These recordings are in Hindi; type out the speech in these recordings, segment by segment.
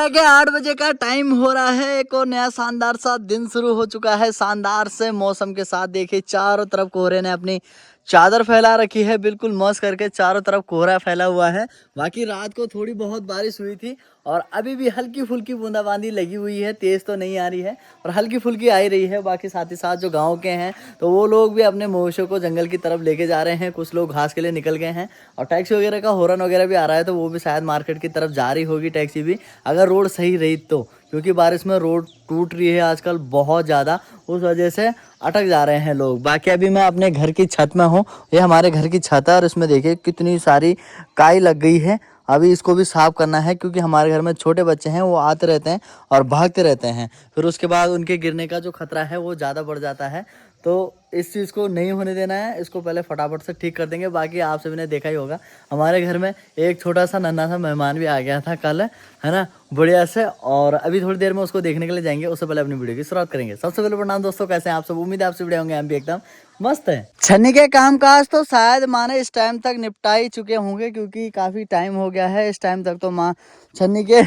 सुबह के 8 बजे का टाइम हो रहा है। एक और नया शानदार सा दिन शुरू हो चुका है। शानदार से मौसम के साथ देखिए चारों तरफ कोहरे ने अपनी चादर फैला रखी है। बिल्कुल मस्त करके चारों तरफ कोहरा फैला हुआ है। बाकी रात को थोड़ी बहुत बारिश हुई थी और अभी भी हल्की फुल्की बूंदाबांदी लगी हुई है। तेज तो नहीं आ रही है और हल्की फुल्की आ ही रही है। बाकी साथ ही साथ जो गाँव के हैं तो वो लोग भी अपने मवेशियों को जंगल की तरफ लेके जा रहे हैं। कुछ लोग घास के लिए निकल गए हैं और टैक्सी वगैरह का हॉर्न वगैरह भी आ रहा है, तो वो भी शायद मार्केट की तरफ जा रही होगी टैक्सी भी, अगर रोड सही रही तो। क्योंकि बारिश में रोड टूट रही है आजकल बहुत ज़्यादा, उस वजह से अटक जा रहे हैं लोग। बाकी अभी मैं अपने घर की छत में हूँ। ये हमारे घर की छत है और इसमें देखिए कितनी सारी काई लग गई है। अभी इसको भी साफ करना है क्योंकि हमारे घर में छोटे बच्चे हैं, वो आते रहते हैं और भागते रहते हैं। फिर उसके बाद उनके गिरने का जो खतरा है वो ज़्यादा बढ़ जाता है। तो इस चीज़ को नहीं होने देना है। इसको पहले फटाफट से ठीक कर देंगे। बाकी आप सभी ने देखा ही होगा हमारे घर में एक छोटा सा नन्हा सा मेहमान भी आ गया था कल, है ना, बढ़िया से। और अभी थोड़ी देर में उसको देखने के लिए जाएंगे। उससे पहले अपनी वीडियो की शुरुआत करेंगे। सबसे पहले प्रणाम दोस्तों, कैसे हैं आप सब? उम्मीद है आप सब बढ़िया होंगे। हम भी एकदम मस्त है। छन्नी के कामकाज तो शायद माँ ने इस टाइम तक निपटा ही चुके होंगे क्योंकि काफ़ी टाइम हो गया है। इस टाइम तक तो माँ छन्नी के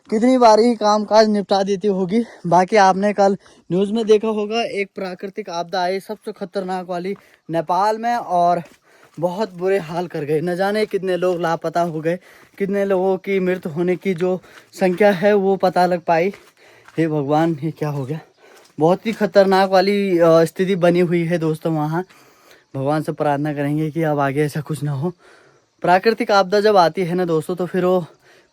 कितनी बार ही कामकाज निपटा देती होगी। बाकी आपने कल न्यूज़ में देखा होगा एक प्राकृतिक आपदा आई सबसे खतरनाक वाली नेपाल में और बहुत बुरे हाल कर गए। न जाने कितने लोग लापता हो गए, कितने लोगों की मृत्यु होने की जो संख्या है वो पता लग पाई। हे भगवान, ये क्या हो गया? बहुत ही खतरनाक वाली स्थिति बनी हुई है दोस्तों वहाँ। भगवान से प्रार्थना करेंगे कि अब आगे ऐसा कुछ ना हो। प्राकृतिक आपदा जब आती है ना दोस्तों तो फिर वो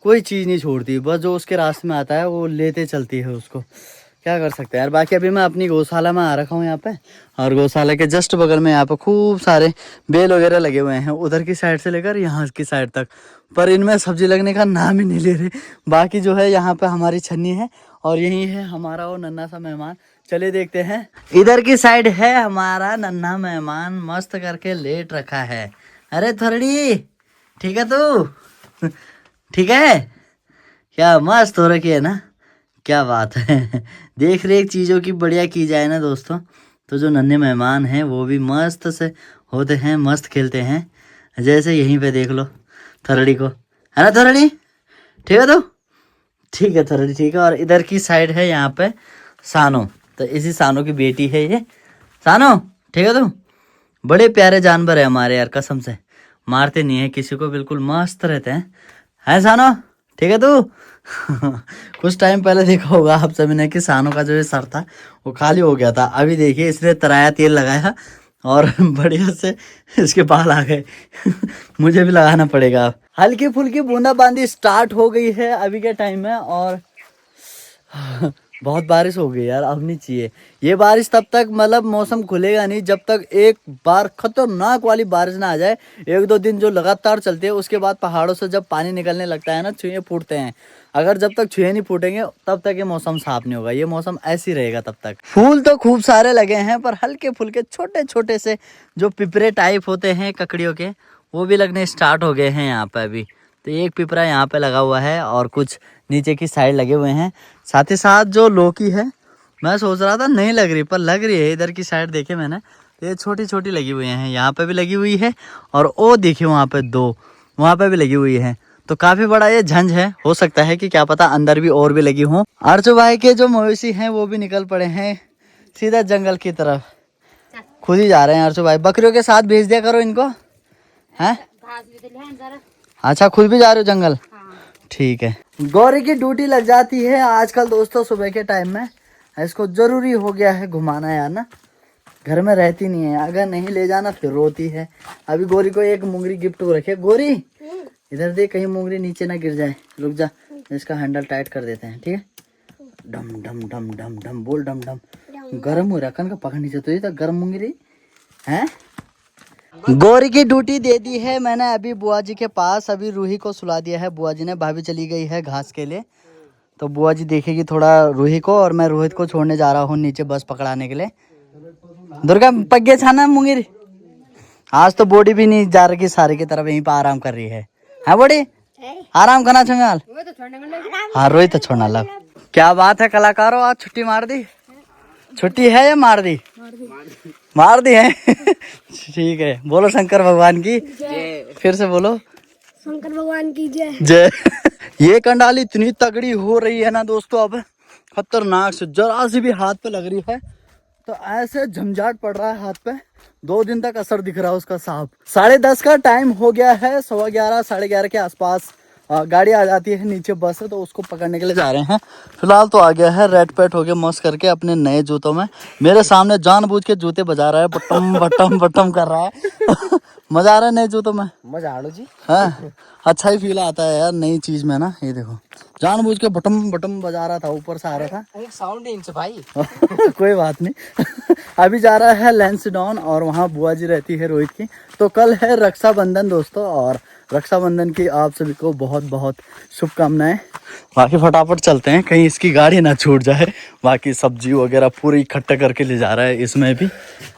कोई चीज़ नहीं छोड़ती, बस जो उसके रास्ते में आता है वो लेते चलती है उसको। क्या कर सकते हैं यार। बाकी अभी मैं अपनी गौशाला में आ रखा हूँ यहाँ पे, और गौशाला के जस्ट बगल में यहाँ पे खूब सारे बेल वगैरह लगे हुए हैं, उधर की साइड से लेकर यहाँ की साइड तक। पर इनमें सब्जी लगने का नाम ही नहीं ले रहे। बाकी जो है यहाँ पे हमारी छन्नी है और यही है हमारा वो नन्हा सा मेहमान। चलिए देखते हैं। इधर की साइड है हमारा नन्हा मेहमान, मस्त करके लेट रखा है। अरे थोड़ी ठीक है तू? ठीक है क्या? मस्त हो रखी है ना, क्या बात है। देख रेख चीज़ों की बढ़िया की जाए ना दोस्तों, तो जो नन्हे मेहमान हैं वो भी मस्त से होते हैं, मस्त खेलते हैं। जैसे यहीं पे देख लो थरड़ी को, है ना थरड़ी? ठीक है तो? ठीक है थरड़ी, ठीक है। और इधर की साइड है यहाँ पे सानो, तो इसी सानो की बेटी है ये। सानो ठीक है तो? बड़े प्यारे जानवर है हमारे यार, कसम से मारते नहीं है किसी को, बिल्कुल मस्त रहते हैं। है सानो ठीक है तू? कुछ टाइम पहले देखा होगा आप सभी ने कि सानो का जो ये सर था वो खाली हो गया था। अभी देखिए इसने तराया तेल लगाया और बढ़िया से इसके बाल आ गए। मुझे भी लगाना पड़ेगा अब। हल्की फुल्की बूंदाबांदी स्टार्ट हो गई है अभी के टाइम में और बहुत बारिश हो गई यार, अब नहीं चाहिए ये बारिश। तब तक मतलब मौसम खुलेगा नहीं जब तक एक बार खतरनाक वाली बारिश ना आ जाए। 1-2 दिन जो लगातार चलते हैं उसके बाद पहाड़ों से जब पानी निकलने लगता है ना, छुए फूटते हैं। अगर जब तक छुए नहीं फूटेंगे तब तक ये मौसम साफ नहीं होगा। ये मौसम ऐसी रहेगा तब तक। फूल तो खूब सारे लगे हैं पर हल्के फुल्के छोटे छोटे से जो पिपरे टाइप होते हैं ककड़ियों के, वो भी लगने स्टार्ट हो गए हैं यहाँ पे अभी। तो एक पिपरा यहाँ पे लगा हुआ है और कुछ नीचे की साइड लगे हुए हैं। साथ ही साथ जो लौकी है, मैं सोच रहा था नहीं लग रही पर लग रही है। इधर की साइड देखे मैंने तो ये छोटी छोटी लगी हुई हैं, यहाँ पे भी लगी हुई है और वो देखिए वहाँ पे 2 वहाँ पे भी लगी हुई है। तो काफी बड़ा ये झंझ है, हो सकता है कि क्या पता अंदर भी और भी लगी हों। अर्जुन भाई के जो मवेशी हैं वो भी निकल पड़े हैं सीधा जंगल की तरफ, खुद ही जा रहे हैं। अर्जुन भाई बकरियों के साथ भेज दिया करो इनको, हैं? अच्छा खुद भी जा रहे हो जंगल? ठीक है। गौरी की ड्यूटी लग जाती है आजकल दोस्तों सुबह के टाइम में। इसको जरूरी हो गया है घुमाना यार ना, घर में रहती नहीं है, अगर नहीं ले जाना फिर रोती है। अभी गौरी को एक मुंगरी गिफ्ट हो रखे। गौरी इधर देख, कहीं मुंगरी नीचे ना गिर जाए। रुक जा, इसका हैंडल टाइट कर देते हैं, ठीक है? डम डम डम डम डम बोल, डम डम। गर्म हो रहा कन का पकड़ नीचे तो ये तो गर्म मुंगरी है। गौरी की ड्यूटी दे दी है मैंने अभी बुआ जी के पास। अभी रूही को सुला दिया है बुआ जी ने, भाभी चली गई है घास के लिए, तो बुआ जी देखेगी थोड़ा रूही को और मैं रोहित को छोड़ने जा रहा हूँ नीचे बस पकड़ाने के लिए। दुर्गा पग्गे छाना मुंगिर, आज तो बॉडी भी नहीं जा रही सारे की तरफ, यहीं पर आराम कर रही है। हाँ बॉडी आराम करना चाहिए। हाँ रोहित तो छोड़ना लग। क्या बात है कलाकारों, आज छुट्टी मार दी? छुट्टी है या मार दी? मार दी है। ठीक है, बोलो शंकर भगवान की जय। फिर से बोलो, शंकर भगवान की जय। जय। ये कंडाली इतनी तगड़ी हो रही है ना दोस्तों, अब खतरनाक से, जरा सी भी हाथ पे लग रही है तो ऐसे झंझाट पड़ रहा है हाथ पे, 2 दिन तक असर दिख रहा है उसका साफ। 10:30 का टाइम हो गया है, 11:15 11:30 के आसपास गाड़ी आ जाती है नीचे, बस है, तो उसको पकड़ने के लिए जा रहे हैं। फिलहाल तो आ गया है रेड पेट होके मस्त करके अपने नए जूतों में, मेरे सामने जानबूझ के जूते बजा रहा है, बटम बटम बटम कर रहा है। मजा आ रहा है नए जूतों में, मजा आ लो जी। हाँ अच्छा ही फील आता है यार नई चीज में ना। ये देखो जानबूझ के बटम बटम बजा रहा था, ऊपर से आ रहा था। एक साउंड है इनसे भाई। कोई बात नहीं। अभी जा रहा है लैंसडाउन और वहाँ बुआ जी रहती है रोहित की। तो कल है रक्षाबंधन दोस्तों, और रक्षाबंधन की आप सभी को बहुत बहुत शुभकामनाएं। बाकी फटाफट चलते हैं, कहीं इसकी गाड़ी ना छूट जाए। बाकी सब्जी वगैरह पूरी इकट्ठे करके ले जा रहा है, इसमें भी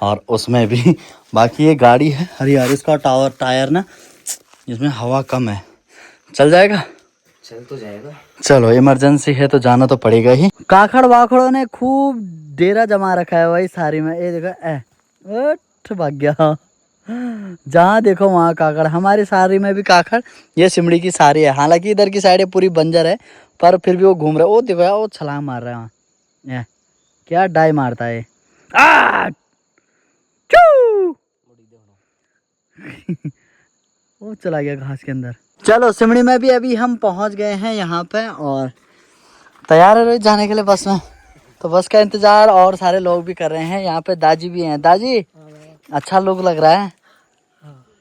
और उसमें भी। बाकी ये गाड़ी है अरे यार, इसका टायर ना इसमें हवा कम है, चल जाएगा? चल तो जाएगा। चलो इमरजेंसी है तो जाना तो पड़ेगा ही। काखड़ वाखड़ों ने खूब डेरा जमा रखा है भाई सारी में। ये देखो उठ भाग गया, जहाँ देखो वहाँ काकड़। हमारी सारी में भी काकड़, ये सिमड़ी की सारी है। हालांकि इधर की साइड पूरी बंजर है, पर फिर भी वो घूम रहा है। वो देखो यार, वो छलांग मार रहा है वहाँ, ये क्या डाई मारता है। चू! वो चला गया घास के अंदर। चलो सिमड़ी में भी अभी हम पहुंच गए हैं यहाँ पे, और तैयार है रोहित जाने के लिए बस में। तो बस का इंतजार और सारे लोग भी कर रहे हैं। यहाँ पे दाजी भी हैं। दाजी अच्छा लुक लग रहा है,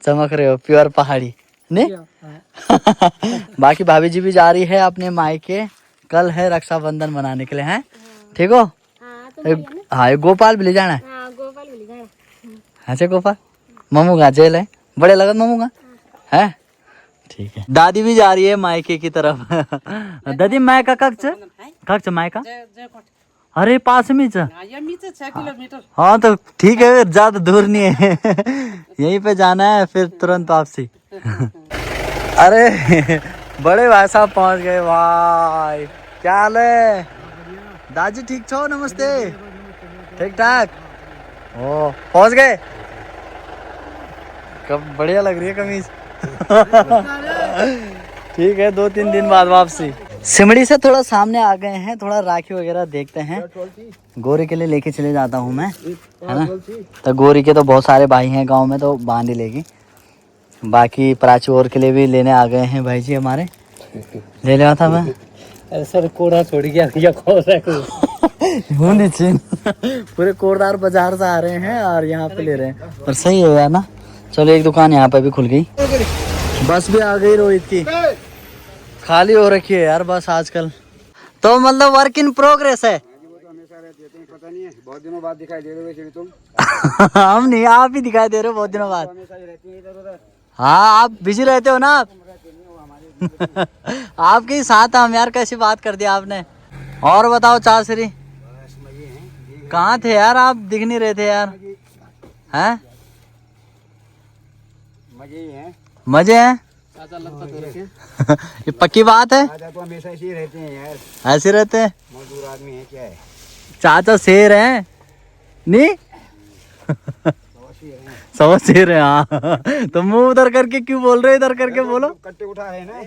चमक रहे हो, प्योर पहाड़ी नहीं। बाकी भाभी जी भी जा रही है अपने मायके, कल है रक्षाबंधन मनाने के लिए हैं। ठीक हो? हाँ गोपाल भी ले जाना है। अच्छा गोपाल ममू का जेल है, बड़े लगत ममू का है। ठीक है, दादी भी जा रही है मायके की तरफ। दादी मायका कक्ष मायका अरे पास में 6 किलोमीटर। हाँ तो ठीक है, ज्यादा दूर नहीं है। यहीं पे जाना है, फिर तुरंत वापसी। अरे बड़े भाई साहब पहुंच गए भाई, क्या हाल है? दादी ठीक छो? नमस्ते। ठीक ठाक ओ पहुंच गए, कब बढ़िया लग रही है कमीज। ठीक है, 2-3 दिन बाद वापसी। सिमड़ी से थोड़ा सामने आ गए हैं, थोड़ा राखी वगैरह देखते हैं। गोरी के लिए लेके चले जाता हूँ मैं, है ना। तो गोरी के तो बहुत सारे भाई हैं गांव में, तो बांध ही लेगी। बाकी प्राची और के लिए भी लेने आ गए हैं भाई जी हमारे। ले लिया था मैं। अरे सर कोड़ा छोड़ गया या कौन सा पूरे कोरदार बाजार से आ रहे हैं और यहाँ पे ले रहे हैं, पर सही है यार ना। चलो एक दुकान यहाँ पे भी खुल गई। बस भी आ गई रोहित की, खाली हो रखी है यार बस आजकल। तो मतलब वर्क इन प्रोग्रेस है। पता नहीं है, बहुत दिनों बाद दिखाई दे रहे हो तुम। हम नहीं, आप ही दिखाई दे रहे हो बहुत दिनों बाद। हाँ आप बिजी रहते हो ना आप। आपके ही साथ हम यार, कैसी बात कर दिया आपने। और बताओ चाश्री, कहाँ थे यार आप? दिख नहीं रहे थे यार। हैं मजे हैं। ये पक्की बात है, तो हमेशा ऐसे ही रहते हैं यार। ऐसे रहते हैं, मजदूर आदमी है क्या है। चाचा शेर हैं नहीं। समझ शेर है हाँ। तो मुंह उधर करके क्यों बोल रहे, इधर करके बोलो। कट्टे उठा है ना।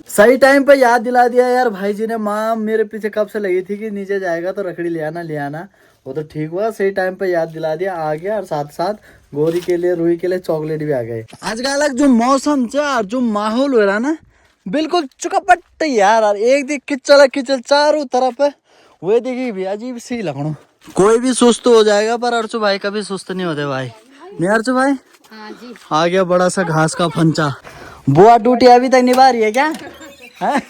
सही टाइम पे याद दिला दिया यार भाई जी ने। माँ मेरे पीछे कब से लगी थी कि नीचे जाएगा तो रखड़ी ले आना। वो तो ठीक हुआ, सही टाइम पे याद दिला दिया, आ गया। और साथ साथ गोरी के लिए, रूही के लिए चॉकलेट भी आ गए। आज का अलग जो मौसम और जो माहौल हो रहा ना, बिल्कुल चुकापट्ट यार। एक दिख किचल चारों तरफ है, वो देखी भी अजीब सी लगनो। कोई भी सुस्त हो जाएगा, पर अर्चू भाई कभी सुस्त नहीं होते भाई। नहीं अर्चू भाई? हाँ जी। आ गया बड़ा सा घास का फंचा। बुआ ड्यूटी अभी तक निभा रही है क्या? है?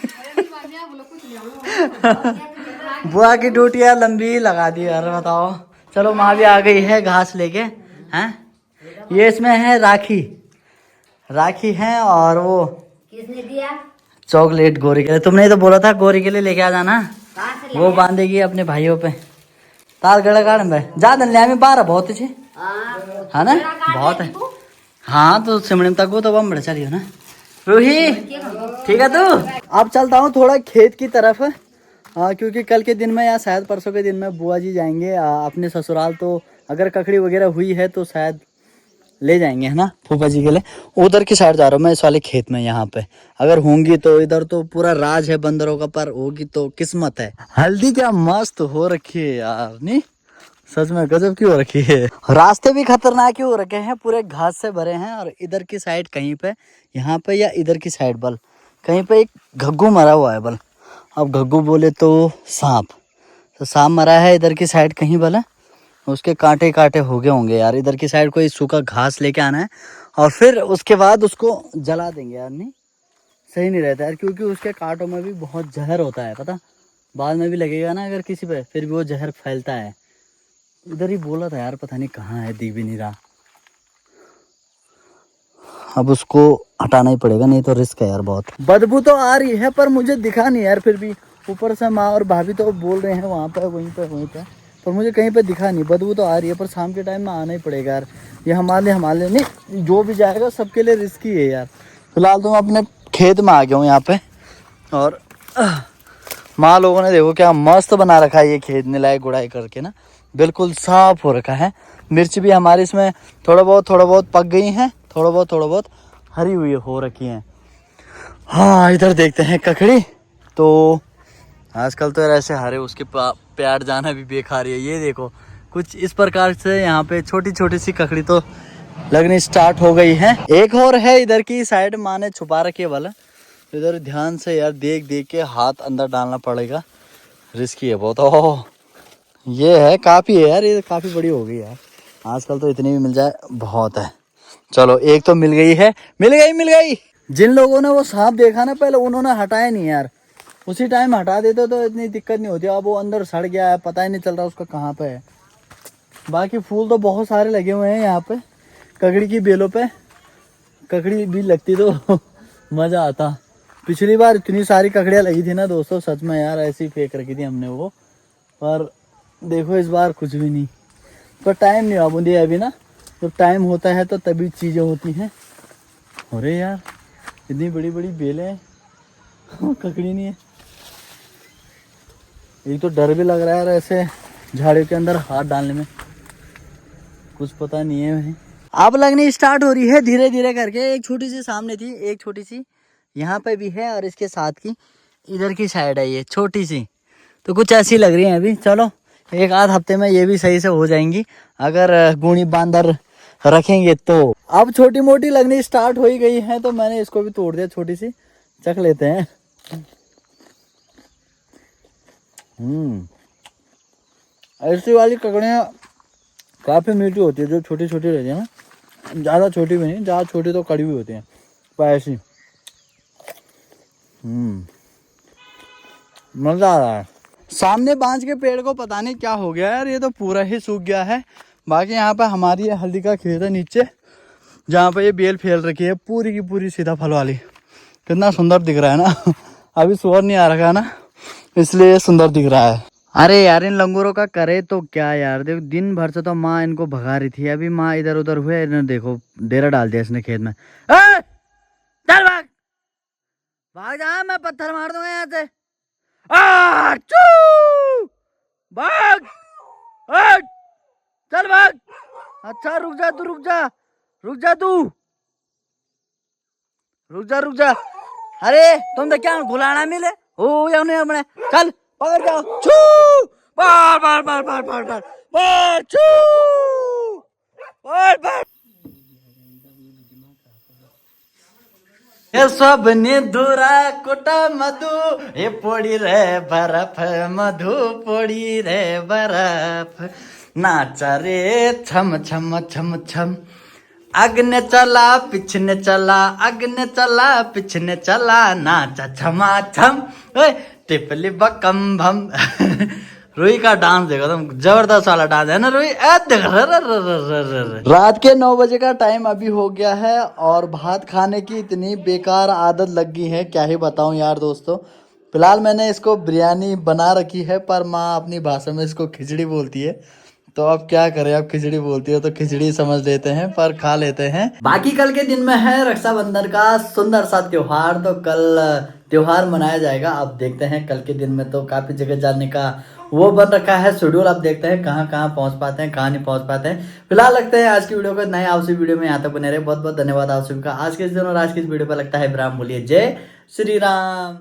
बुआ की ड्यूटी यार लंबी लगा दी यार, बताओ। चलो माँ भी आ गई है घास लेके। हैं ये इसमें है राखी है, और वो किसने दिया चॉकलेट गोरी के लिए। तुमने ही तो बोला था गोरी के लिए लेके आ जाना, वो बांधेगी अपने भाइयों पे। तार गड़ा गाड़ में ज्यादा लिया में 12 बहुत है ना, बहुत है। हाँ तो सिमरन तक वो तो बम बड़ा चलियो ना। रूही ठीक है तू। अब चलता हूँ थोड़ा खेत की तरफ, क्योंकि कल के दिन में या शायद परसों के दिन में बुआ जी जाएंगे अपने ससुराल। तो अगर ककड़ी वगैरह हुई है तो शायद ले जाएंगे है ना फूफा जी के लिए। उधर की साइड जा रहा हूँ मैं, इस वाले खेत में। यहाँ पे अगर होंगी तो इधर तो पूरा राज है बंदरों का, पर होगी तो किस्मत है। हल्दी क्या मस्त हो रखी है यार, नहीं सच में गजब की हो रखी है। रास्ते भी खतरनाक ही हो रखे हैं, पूरे घास से भरे हैं। और इधर की साइड कहीं पे, यहाँ पे या इधर की साइड बल कहीं पे एक घग्गू मरा हुआ है बल। अब घग्गू बोले तो सांप, तो सांप मरा है इधर की साइड कहीं बल है। उसके कांटे कांटे हो गए होंगे यार। इधर की साइड कोई सूखा घास लेके आना है और फिर उसके बाद उसको जला देंगे यार। नहीं सही नहीं रहता यार, क्योंकि उसके कांटों में भी बहुत जहर होता है पता। बाद में भी लगेगा ना अगर किसी पे, फिर भी वो जहर फैलता है। इधर ही बोला था यार, पता नहीं कहाँ है, दिख भी नहीं रहा। अब उसको हटाना ही पड़ेगा, नहीं तो रिस्क है यार बहुत। बदबू तो आ रही है पर मुझे दिखा नहीं यार। फिर भी ऊपर से माँ और भाभी तो बोल रहे हैं वहाँ पे वहीं पे, पर मुझे कहीं पे दिखा नहीं। बदबू तो आ रही है पर शाम के टाइम में आना ही पड़ेगा यार। ये हमारे नहीं, जो भी जाएगा सबके लिए रिस्की है यार। फिलहाल तो मैं अपने खेत में आ गया हूँ यहाँ पे। और माँ लोगों ने देखो क्या मस्त बना रखा है ये खेत, निलाई गुड़ाई करके ना, बिल्कुल साफ हो रखा है। मिर्च भी हमारी इसमें थोड़ा बहुत पक गई हैं, थोड़ा बहुत हरी हुई हो रखी हैं। हाँ इधर देखते हैं ककड़ी। तो आजकल तो यार ऐसे हरे उसके प्यार जाना भी बेकार है। ये देखो कुछ इस प्रकार से यहाँ पे छोटी छोटी सी ककड़ी तो लगनी स्टार्ट हो गई है। एक और है इधर की साइड, माँ ने छुपा रखी है वाला। इधर ध्यान से यार देख देख के हाथ अंदर डालना पड़ेगा, रिस्की है बहुत। ओह ये है काफ़ी है यार, ये काफ़ी बड़ी हो गई यार। आजकल तो इतनी भी मिल जाए बहुत है। चलो एक तो मिल गई है, मिल गई। जिन लोगों ने वो सांप देखा ना पहले, उन्होंने हटाया नहीं यार। उसी टाइम हटा देते तो इतनी दिक्कत नहीं होती। अब वो अंदर सड़ गया है, पता ही नहीं चल रहा उसका कहाँ पे है। बाकी फूल तो बहुत सारे लगे हुए हैं यहाँ पे ककड़ी की बेलों पे। ककड़ी भी लगती तो मज़ा आता। पिछली बार इतनी सारी ककड़ियाँ लगी थी ना दोस्तों, सच में यार ऐसी फेंक रखी थी हमने वो। पर देखो इस बार कुछ भी नहीं, पर टाइम नहीं हुआ बूंदी अभी ना। जब टाइम होता है तो तभी चीज़ें होती हैं। अरे यार इतनी बड़ी बड़ी बेलें हैं ककड़ी नहीं है। एक तो डर भी लग रहा है यार ऐसे झाड़ियों के अंदर हाथ डालने में, कुछ पता नहीं है भाई। अब लगनी स्टार्ट हो रही है धीरे धीरे करके। एक छोटी सी सामने थी, एक छोटी सी यहाँ पे भी है, और इसके साथ की इधर की साइड है ये छोटी सी। तो कुछ ऐसी लग रही है अभी। चलो एक आध हफ्ते में ये भी सही से हो जाएंगी अगर गुणी बांदर रखेंगे तो। अब छोटी मोटी लगनी स्टार्ट हो ही गई है, तो मैंने इसको भी तोड़ दिया छोटी सी, चख लेते हैं। ऐसी वाली ककड़ियाँ काफ़ी मीठी होती है जो छोटी छोटी रहती है ना, ज़्यादा छोटी भी नहीं, ज़्यादा छोटी तो कड़वी होती है पर ऐसी। मज़ा आ रहा है। सामने बांज के पेड़ को पता नहीं क्या हो गया यार, ये तो पूरा ही सूख गया है। बाकी यहाँ पे हमारी हल्दी का खेत है नीचे, जहाँ पे ये बेल फैल रखी है पूरी की पूरी सीधा फल वाली। कितना सुंदर दिख रहा है ना अभी सूअर नहीं आ रखा है ना, इसलिए सुंदर दिख रहा है। अरे यार इन लंगूरों का करे तो क्या यार। देखो दिन भर से तो माँ इनको भगा रही थी, अभी माँ इधर उधर हुए, इन्होंने देखो डेरा डाल दिया इसने खेत में। चल भाग भाग जा, मैं पत्थर मार दूंगा यहाँ से। भाग चल भाग। अच्छा रुक जा तू, रुक जा तू, रुक जा। अरे तुम तो क्या घुलाना मिले ओ या नहीं हमने। चल पकड़ जाओ, छू बार बार बार बार बार बार बार छू बार बार। ये सब निधुरा कोटा मधु, ये पोड़ी रे बर्फ मधु पोड़ी रे बर्फ। नाचा रे छम छम छम छम, अग्ने चला पिछने चला, अग्ने चला पिछने चला, नाचा छमा छम टिपली बकम भम। रुई का डांस देखो तुम, जबरदस्त वाला डांस है ना रुई। रात के 9 बजे का टाइम अभी हो गया है और भात खाने की इतनी बेकार आदत लग गई है, क्या ही बताऊं यार दोस्तों। फिलहाल मैंने इसको बिरयानी बना रखी है, पर माँ अपनी भाषा में इसको खिचड़ी बोलती है। तो अब क्या करें, अब खिचड़ी बोलती है तो खिचड़ी समझ लेते हैं, पर खा लेते हैं। बाकी कल के दिन में है रक्षाबंधन का सुंदर सा त्योहार, तो कल त्योहार मनाया जाएगा। अब देखते हैं कल के दिन में तो काफी जगह जाने का वो बन रखा है शेड्यूल। आप देखते हैं कहाँ कहाँ पहुंच पाते हैं, कहाँ नहीं पहुंच पाते हैं। फिलहाल लगते हैं आज की वीडियो को नए। आपसे वीडियो में यहाँ तक बने रहे। बहुत बहुत धन्यवाद आप सभी का आज के इस दिन और आज की इस वीडियो पर लगता है विराम। बोलिए जय श्री राम।